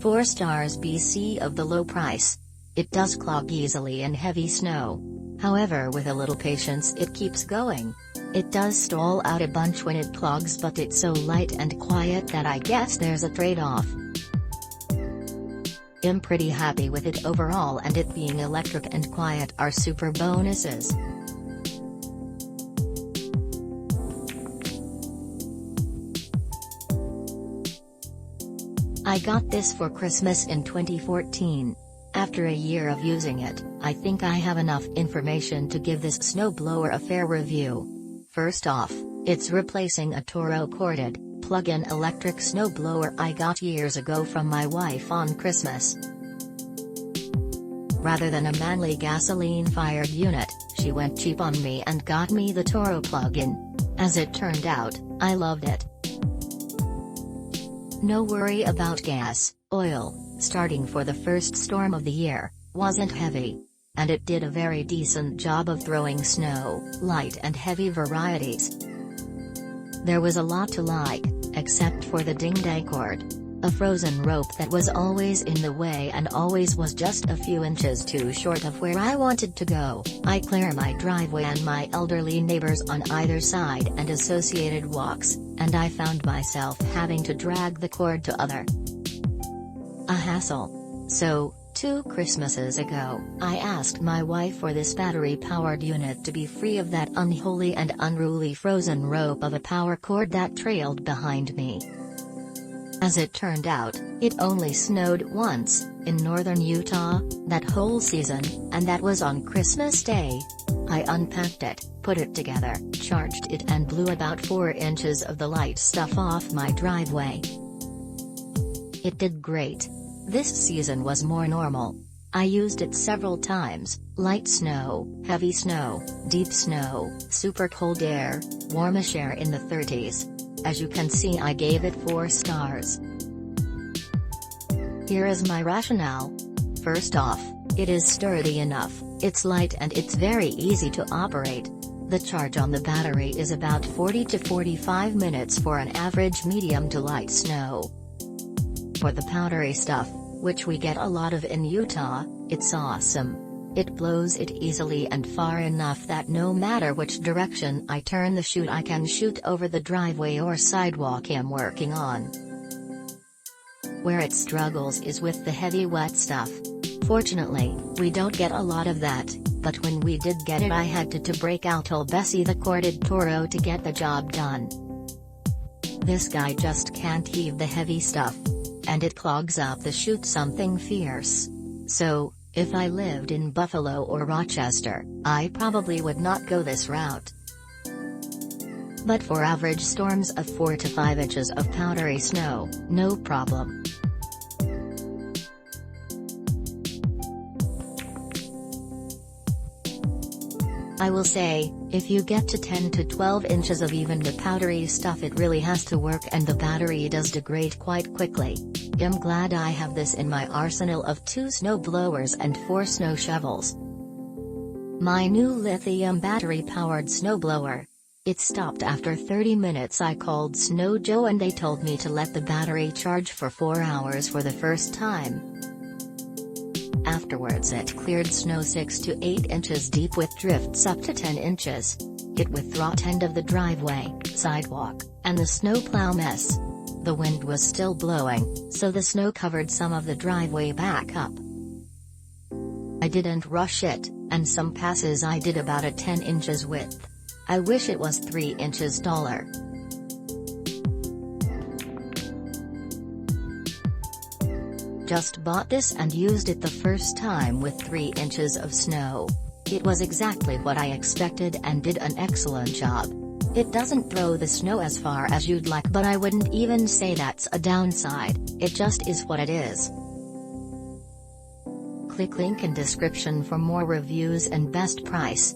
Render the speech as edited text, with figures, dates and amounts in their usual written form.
4 stars BC of the low price. It does clog easily in heavy snow. However, with a little patience it keeps going. It does stall out a bunch when it clogs, but it's so light and quiet that I guess there's a trade-off. I'm pretty happy with it overall, and it being electric and quiet are super bonuses. I got this for Christmas in 2014. After a year of using it, I think I have enough information to give this snowblower a fair review. First off, it's replacing a Toro corded, plug-in electric snowblower I got years ago from my wife on Christmas. Rather than a manly gasoline-fired unit, she went cheap on me and got me the Toro plug-in. As it turned out, I loved it. No worry about gas, oil, starting for the first storm of the year, wasn't heavy. And it did a very decent job of throwing snow, light and heavy varieties. There was a lot to like, except for the ding-dang cord. A frozen rope that was always in the way and always was just a few inches too short of where I wanted to go. I clear my driveway and my elderly neighbors on either side and associated walks, and I found myself having to drag the cord to a hassle. So, 2 Christmases ago, I asked my wife for this battery-powered unit to be free of that unholy and unruly frozen rope of a power cord that trailed behind me. As it turned out, it only snowed once, in northern Utah, that whole season, and that was on Christmas Day. I unpacked it, put it together, charged it and blew about 4 inches of the light stuff off my driveway. It did great. This season was more normal. I used it several times: light snow, heavy snow, deep snow, super cold air, warmish air in the 30s. As you can see, I gave it 4 stars. Here is my rationale. First off, it is sturdy enough, it's light and it's very easy to operate. The charge on the battery is about 40 to 45 minutes for an average medium to light snow. For the powdery stuff, which we get a lot of in Utah, it's awesome. It blows it easily and far enough that no matter which direction I turn the chute, I can shoot over the driveway or sidewalk I'm working on. Where it struggles is with the heavy wet stuff. Fortunately, we don't get a lot of that, but when we did get it I had to break out old Bessie the corded Toro to get the job done. This guy just can't heave the heavy stuff. And it clogs up the chute something fierce. So, if I lived in Buffalo or Rochester, I probably would not go this route. But for average storms of 4 to 5 inches of powdery snow, no problem. I will say, if you get to 10 to 12 inches of even the powdery stuff, it really has to work and the battery does degrade quite quickly. I'm glad I have this in my arsenal of 2 snow blowers and 4 snow shovels. My new lithium battery-powered snowblower. It stopped after 30 minutes. I called Snow Joe and they told me to let the battery charge for 4 hours for the first time. Afterwards it cleared snow 6 to 8 inches deep with drifts up to 10 inches. It withdrew end of the driveway, sidewalk, and the snowplow mess. The wind was still blowing, so the snow covered some of the driveway back up. I didn't rush it, and some passes I did about a 10 inches width. I wish it was 3 inches taller. Just bought this and used it the first time with 3 inches of snow. It was exactly what I expected and did an excellent job. It doesn't throw the snow as far as you'd like, but I wouldn't even say that's a downside, it just is what it is. Click link in description for more reviews and best price.